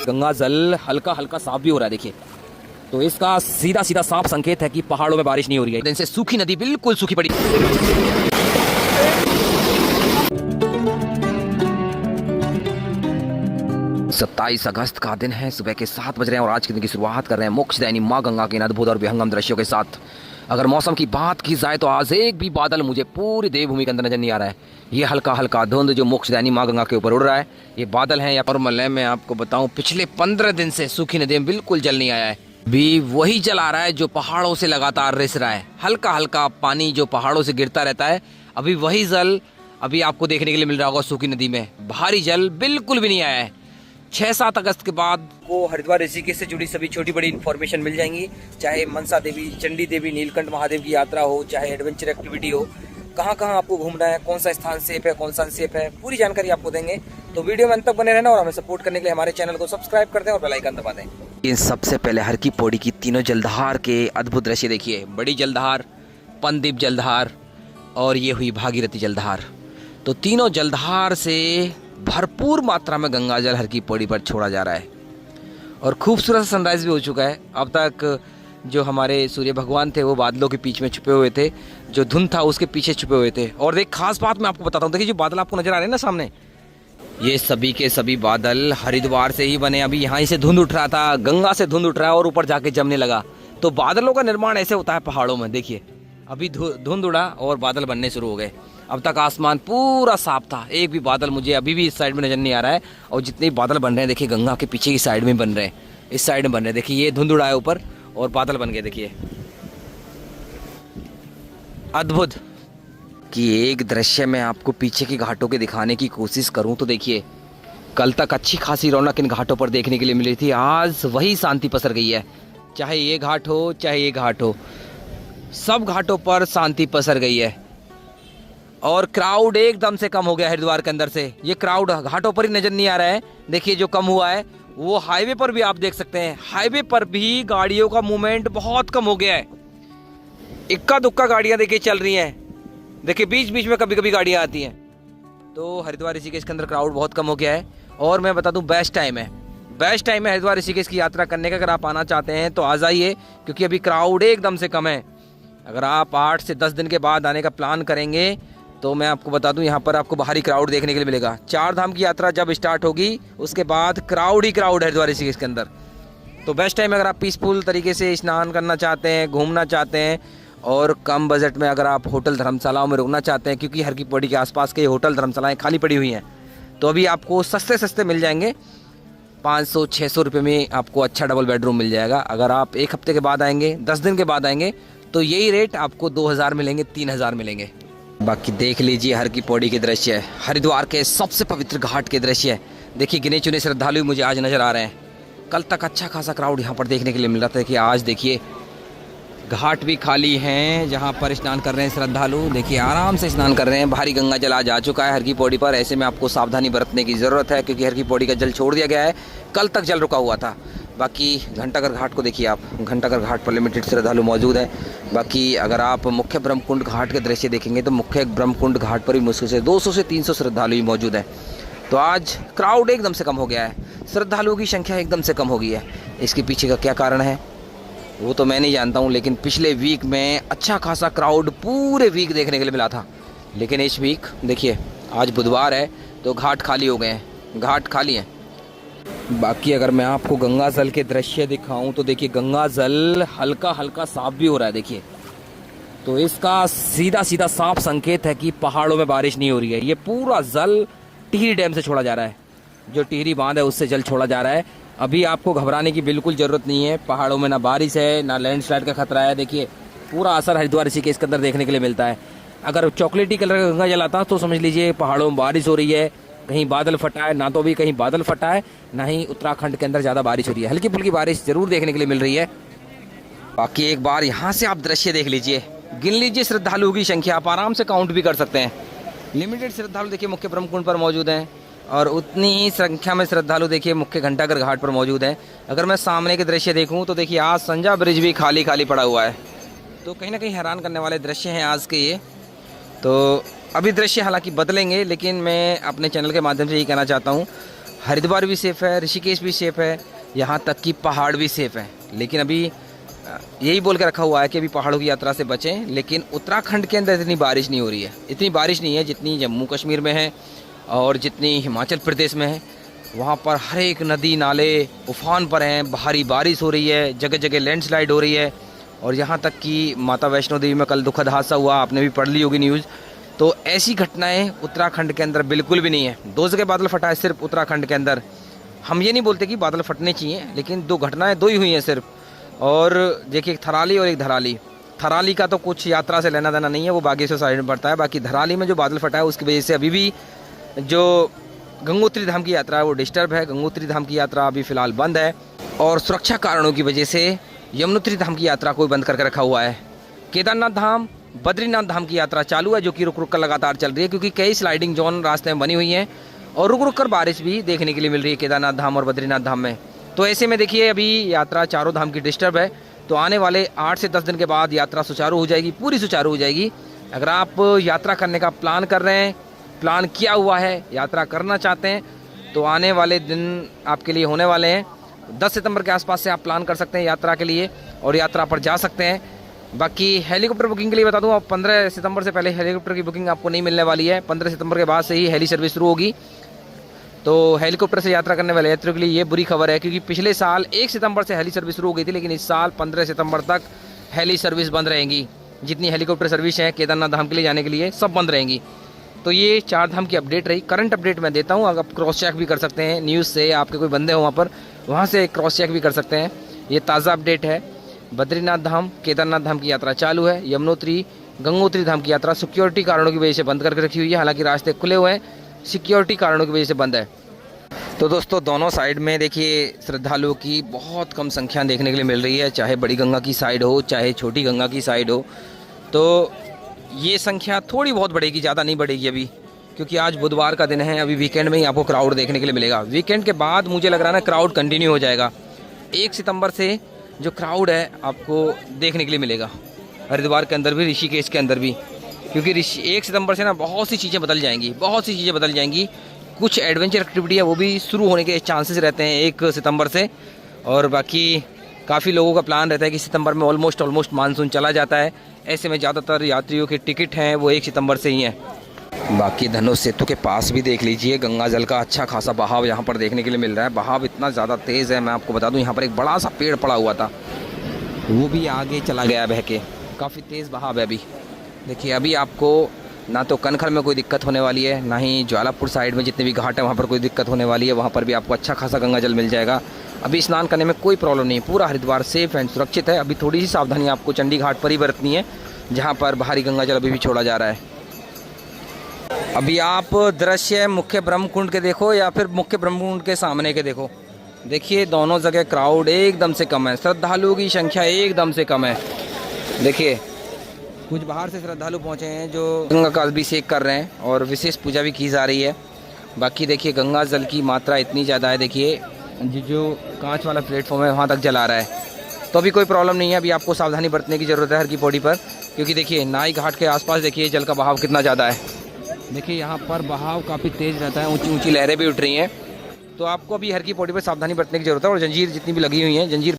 गंगा जल हल्का हल्का साफ भी हो रहा है देखिए। तो इसका सीधा सीधा साफ संकेत है कि पहाड़ों में बारिश नहीं हो रही है। दिन से सूखी नदी बिल्कुल सूखी पड़ी। 27 अगस्त का दिन है, सुबह के 7 बज रहे हैं और आज के दिन की शुरुआत कर रहे हैं मोक्षदायिनी माँ गंगा के अद्भुत और विहंगम दृश्यों के साथ। अगर मौसम की बात की जाए तो आज एक भी बादल मुझे पूरी देवभूमि के अंदर नजर नहीं आ रहा है। ये हल्का हल्का धुंध जो मोक्षदायिनी माँ गंगा के ऊपर उड़ रहा है, ये बादल हैं या परमल है। मैं आपको बताऊं, पिछले 15 दिन से सूखी नदी में बिल्कुल जल नहीं आया है। भी वही जल आ रहा है जो पहाड़ों से लगातार रिस रहा है। हल्का हल्का पानी जो पहाड़ों से गिरता रहता है, अभी वही जल अभी आपको देखने के लिए मिल रहा होगा सूखी नदी में। भारी जल बिल्कुल भी नहीं आया है। 6-7 अगस्त के बाद को हरिद्वार ऋषिकेश से जुड़ी सभी छोटी बड़ी इन्फॉर्मेशन मिल जाएंगी, चाहे मनसा देवी, चंडी देवी, नीलकंठ महादेव की यात्रा हो, चाहे एडवेंचर एक्टिविटी हो, कहाँ कहाँ आपको घूमना है, कौन सा स्थान सेफ है, कौन सा अनसेफ है, पूरी जानकारी आपको देंगे। तो वीडियो में अंत तक बने रहना और हमें सपोर्ट करने के लिए हमारे चैनल को सब्सक्राइब कर दें और बेल आइकन दबा दें। इन सबसे पहले हर की पौड़ी की तीनों जलधार के अद्भुत दृश्य देखिए। बड़ी जलधार, पंदीप जलधार और ये हुई भागीरथी जलधार। तो तीनों जलधार से भरपूर मात्रा में गंगा जल हर की पौड़ी पर छोड़ा जा रहा है और खूबसूरत सनराइज भी हो चुका है। अब तक जो हमारे सूर्य भगवान थे वो बादलों के बीच में छुपे हुए थे, जो धुंध था उसके पीछे छुपे हुए थे। और एक खास बात मैं आपको बताता हूँ, देखिए जो बादल आपको नजर आ रहे हैं ना सामने, ये सभी के सभी बादल हरिद्वार से ही बने। अभी यहाँ से धुंध उठ रहा था, गंगा से धुंध उठ रहा है और ऊपर जाके जमने लगा। तो बादलों का निर्माण ऐसे होता है पहाड़ों में। देखिए अभी धुंध उड़ा और बादल बनने शुरू हो गए। अब तक आसमान पूरा साफ था, एक भी बादल मुझे अभी भी इस साइड में नजर नहीं आ रहा है। और जितने बादल बन रहे हैं देखिए गंगा के पीछे की साइड में बन रहे हैं, इस साइड में बन रहे हैं। देखिए ये धुंध उड़ा है ऊपर और बादल बन गए। देखिए अद्भुत। कि एक दृश्य में आपको पीछे के घाटों के दिखाने की कोशिश करूं तो देखिए, कल तक अच्छी खासी रौनक इन घाटों पर देखने के लिए मिली थी, आज वही शांति पसर गई है। चाहे ये घाट हो चाहे ये घाट हो, सब घाटों पर शांति पसर गई है और क्राउड एकदम से कम हो गया हरिद्वार के अंदर से। ये क्राउड घाटों पर ही नजर नहीं आ रहा है। देखिए जो कम हुआ है वो हाईवे पर भी आप देख सकते हैं। हाईवे पर भी गाड़ियों का मूवमेंट बहुत कम हो गया है। इक्का दुक्का गाड़ियां देखिए चल रही हैं। देखिए बीच बीच में कभी कभी गाड़ियां आती हैं। तो हरिद्वार ऋषिकेश के अंदर क्राउड बहुत कम हो गया है। और मैं बता दूं, बेस्ट टाइम है हरिद्वार ऋषिकेश की यात्रा करने का। अगर आप आना चाहते हैं तो आ जाइए, क्योंकि अभी क्राउड एकदम से कम है। अगर आप 8 से 10 दिन के बाद आने का प्लान करेंगे तो मैं आपको बता दूं, यहाँ पर आपको बाहरी क्राउड देखने के लिए मिलेगा। 4 धाम की यात्रा जब स्टार्ट होगी उसके बाद क्राउड ही क्राउड है हरिद्वार ऋषिकेश के अंदर। तो बेस्ट टाइम है अगर आप पीसफुल तरीके से स्नान करना चाहते हैं, घूमना चाहते हैं और कम बजट में अगर आप होटल धर्मशालाओं में रुकना चाहते हैं, क्योंकि हर की पौड़ी के आसपास के होटल धर्मशालाएँ खाली पड़ी हुई हैं। तो अभी आपको सस्ते मिल जाएंगे। 500-600 रुपये में आपको अच्छा डबल बेडरूम मिल जाएगा। अगर आप 1 हफ्ते के बाद आएंगे, 10 दिन के बाद आएंगे तो यही रेट आपको 2000 मिलेंगे, 3000 मिलेंगे। बाकी देख लीजिए हर की पौड़ी के दृश्य है, हरिद्वार के सबसे पवित्र घाट के दृश्य है। देखिए गिने चुने श्रद्धालु मुझे आज नज़र आ रहे हैं। कल तक अच्छा खासा क्राउड यहाँ पर देखने के लिए मिल रहा था कि आज देखिए घाट भी खाली हैं जहाँ पर स्नान कर रहे हैं श्रद्धालु। देखिए आराम से स्नान कर रहे हैं। भारी गंगा जल आज आ चुका है हर की पौड़ी पर। ऐसे में आपको सावधानी बरतने की ज़रूरत है, क्योंकि हर की पौड़ी का जल छोड़ दिया गया है। कल तक जल रुका हुआ था। बाकी घंटाघर घाट को देखिए आप, घंटाघर घाट पर लिमिटेड श्रद्धालु मौजूद है। बाकी अगर आप मुख्य ब्रह्मकुंड घाट के दृश्य देखेंगे तो मुख्य ब्रह्मकुंड घाट पर भी मुश्किल से 200 से 300 श्रद्धालु ही मौजूद है। तो आज क्राउड एकदम से कम हो गया है, श्रद्धालुओं की संख्या एकदम से कम हो गई है। इसके पीछे का क्या कारण है वो तो मैं नहीं जानता हूँ, लेकिन पिछले वीक में अच्छा खासा क्राउड पूरे वीक देखने के लिए मिला था। लेकिन इस वीक देखिए आज बुधवार है तो घाट खाली हो गए हैं, घाट खाली हैं। बाकी अगर मैं आपको गंगा जल के दृश्य दिखाऊं तो देखिए गंगा जल हल्का हल्का साफ भी हो रहा है। देखिए तो इसका सीधा सीधा साफ संकेत है कि पहाड़ों में बारिश नहीं हो रही है। ये पूरा जल टिहरी डैम से छोड़ा जा रहा है, जो टिहरी बांध है उससे जल छोड़ा जा रहा है। अभी आपको घबराने की बिल्कुल ज़रूरत नहीं है। पहाड़ों में ना बारिश है ना लैंडस्लाइड का खतरा है। देखिए पूरा असर हरिद्वार ऋषिकेश के अंदर देखने के लिए मिलता है। अगर चॉकलेटी कलर का गंगा जल आता तो समझ लीजिए पहाड़ों में बारिश हो रही है, कहीं बादल फटा है। ना तो अभी कहीं बादल फटा है, ना ही उत्तराखंड के अंदर ज़्यादा बारिश हो रही है। हल्की फुल्की बारिश ज़रूर देखने के लिए मिल रही है। बाकी एक बार यहाँ से आप दृश्य देख लीजिए, गिन लीजिए श्रद्धालुओं की संख्या, आप आराम से काउंट भी कर सकते हैं। लिमिटेड श्रद्धालु देखिए मुख्य ब्रह्मकुंड पर मौजूद हैं और उतनी ही संख्या में श्रद्धालु देखिए मुख्य घंटाघर घाट पर मौजूद हैं। अगर मैं सामने के दृश्य देखूं तो देखिए आज संजा ब्रिज भी खाली खाली पड़ा हुआ है। तो कहीं ना कहीं हैरान करने वाले दृश्य हैं आज के ये। तो अभी दृश्य हालांकि बदलेंगे, लेकिन मैं अपने चैनल के माध्यम से यही कहना चाहता हूँ, हरिद्वार भी सेफ़ है, ऋषिकेश भी सेफ़ है, यहाँ तक कि पहाड़ भी सेफ़ हैं। लेकिन अभी यही बोल के रखा हुआ है कि अभी पहाड़ों की यात्रा से बचें। लेकिन उत्तराखंड के अंदर इतनी बारिश नहीं हो रही है, इतनी बारिश नहीं है जितनी जम्मू कश्मीर में है और जितनी हिमाचल प्रदेश में है। वहाँ पर हर एक नदी नाले उफान पर हैं, भारी बारिश हो रही है, जगह जगह लैंडस्लाइड हो रही है। और यहाँ तक कि माता वैष्णो देवी में कल दुखद हादसा हुआ, आपने भी पढ़ ली होगी न्यूज़। तो ऐसी घटनाएं उत्तराखंड के अंदर बिल्कुल भी नहीं है। 2 जगह बादल फटा है सिर्फ उत्तराखंड के अंदर। हम ये नहीं बोलते कि बादल फटने चाहिए, लेकिन 2 घटनाएं 2 ही हुई हैं सिर्फ। और देखिए, एक थराली और एक धराली। थराली का तो कुछ यात्रा से लेना देना नहीं है, वो बागेश्वर साइड में पड़ता है। बाकी धराली में जो बादल फटा है उसकी वजह से अभी भी जो गंगोत्री धाम की यात्रा है वो डिस्टर्ब है। गंगोत्री धाम की यात्रा अभी फ़िलहाल बंद है और सुरक्षा कारणों की वजह से यमुनोत्री धाम की यात्रा को बंद करके रखा हुआ है। केदारनाथ धाम, बद्रीनाथ धाम की यात्रा चालू है, जो कि रुक रुक कर लगातार चल रही है, क्योंकि कई स्लाइडिंग जोन रास्ते में बनी हुई हैं और रुक रुक कर बारिश भी देखने के लिए मिल रही है केदारनाथ धाम और बद्रीनाथ धाम में। तो ऐसे में देखिए, अभी यात्रा चारों धाम की डिस्टर्ब है। तो आने वाले 8 से 10 दिन के बाद यात्रा सुचारू हो जाएगी, पूरी सुचारू हो जाएगी। अगर आप यात्रा करने का प्लान कर रहे हैं, प्लान किया हुआ है, यात्रा करना चाहते हैं, तो आने वाले दिन आपके लिए होने वाले हैं। 10 सितंबर के आसपास से आप प्लान कर सकते हैं यात्रा के लिए और यात्रा पर जा सकते हैं। बाकी हेलीकॉप्टर बुकिंग के लिए बता दूं, अब 15 सितंबर से पहले हेलीकॉप्टर की बुकिंग आपको नहीं मिलने वाली है। 15 सितंबर के बाद से ही हेली सर्विस शुरू होगी। तो हेलीकॉप्टर से यात्रा करने वाले यात्रियों के लिए ये बुरी खबर है, क्योंकि पिछले साल 1 सितंबर से हेली सर्विस शुरू हो गई थी, लेकिन इस साल 15 सितंबर तक हेली सर्विस बंद रहेंगी। जितनी हेलीकॉप्टर सर्विस है केदारनाथ धाम के लिए जाने के लिए, सब बंद रहेंगी। तो ये 4 धाम की अपडेट रही। करंट अपडेट मैं देता हूँ, आप क्रॉस चेक भी कर सकते हैं न्यूज़ से, आपके कोई बंदे हो वहाँ पर, वहाँ से क्रॉस चेक भी कर सकते हैं। ये ताज़ा अपडेट है। बद्रीनाथ धाम, केदारनाथ धाम की यात्रा चालू है। यमुनोत्री, गंगोत्री धाम की यात्रा सिक्योरिटी कारणों की वजह से बंद करके रखी हुई है। हालांकि रास्ते खुले हुए हैं, सिक्योरिटी कारणों की वजह से बंद है। तो दोस्तों, दोनों साइड में देखिए श्रद्धालुओं की बहुत कम संख्या देखने के लिए मिल रही है, चाहे बड़ी गंगा की साइड हो चाहे छोटी गंगा की साइड हो। तो ये संख्या थोड़ी बहुत बढ़ेगी, ज़्यादा नहीं बढ़ेगी अभी, क्योंकि आज बुधवार का दिन है। अभी वीकेंड में ही आपको क्राउड देखने के लिए मिलेगा। वीकेंड के बाद मुझे लग रहा है ना, क्राउड कंटिन्यू हो जाएगा। 1 सितंबर से जो क्राउड है आपको देखने के लिए मिलेगा, हरिद्वार के अंदर भी, ऋषिकेश के अंदर भी। क्योंकि 1 सितंबर से ना बहुत सी चीज़ें बदल जाएंगी, बहुत सी चीज़ें बदल जाएंगी। कुछ एडवेंचर एक्टिविटी है वो भी शुरू होने के चांसेस रहते हैं 1 सितंबर से। और बाकी काफ़ी लोगों का प्लान रहता है कि सितंबर में ऑलमोस्ट मानसून चला जाता है। ऐसे में ज़्यादातर यात्रियों के टिकट हैं वो 1 सितंबर से ही हैं। बाकी धनुष सेतु के पास भी देख लीजिए, गंगा जल का अच्छा खासा बहाव यहाँ पर देखने के लिए मिल रहा है। बहाव इतना ज़्यादा तेज़ है, मैं आपको बता दूँ, यहाँ पर एक बड़ा सा पेड़ पड़ा हुआ था, वो भी आगे चला गया बह के। काफ़ी तेज़ बहाव है अभी। देखिए, अभी आपको ना तो कनखल में कोई दिक्कत होने वाली है, ना ही ज्वालापुर साइड में जितने भी घाट है वहाँ पर कोई दिक्कत होने वाली है। वहाँ पर भी आपको अच्छा खासा गंगा जल मिल जाएगा। अभी स्नान करने में कोई प्रॉब्लम नहीं है, पूरा हरिद्वार सेफ एंड सुरक्षित है। अभी थोड़ी सी सावधानी आपको चंडी घाट पर ही बरतनी है, जहाँ पर भारी गंगा जल अभी भी छोड़ा जा रहा है। अभी आप दृश्य मुख्य ब्रह्मकुंड के देखो या फिर मुख्य ब्रह्मकुंड के सामने के देखो, देखिए दोनों जगह क्राउड एकदम से कम है, श्रद्धालुओं की संख्या एकदम से कम है। देखिए, कुछ बाहर से श्रद्धालु पहुंचे हैं जो गंगा का अभिषेक कर रहे हैं और विशेष पूजा भी की जा रही है। बाकी देखिए, गंगा जल की मात्रा इतनी ज़्यादा है, देखिए जो कांच वाला प्लेटफॉर्म है वहाँ तक जल आ रहा है। तो अभी कोई प्रॉब्लम नहीं है। अभी आपको सावधानी बरतने की ज़रूरत है हर की पौड़ी पर, क्योंकि देखिए नाई घाट के आसपास देखिए जल का बहाव कितना ज़्यादा है। देखिए यहाँ पर बहाव काफ़ी तेज़ रहता है, ऊंची ऊंची लहरें भी उठ रही हैं। तो आपको अभी हर की पौड़ी पर सावधानी बरतने की ज़रूरत है। और जंजीर जितनी भी लगी हुई हैं, जंजीर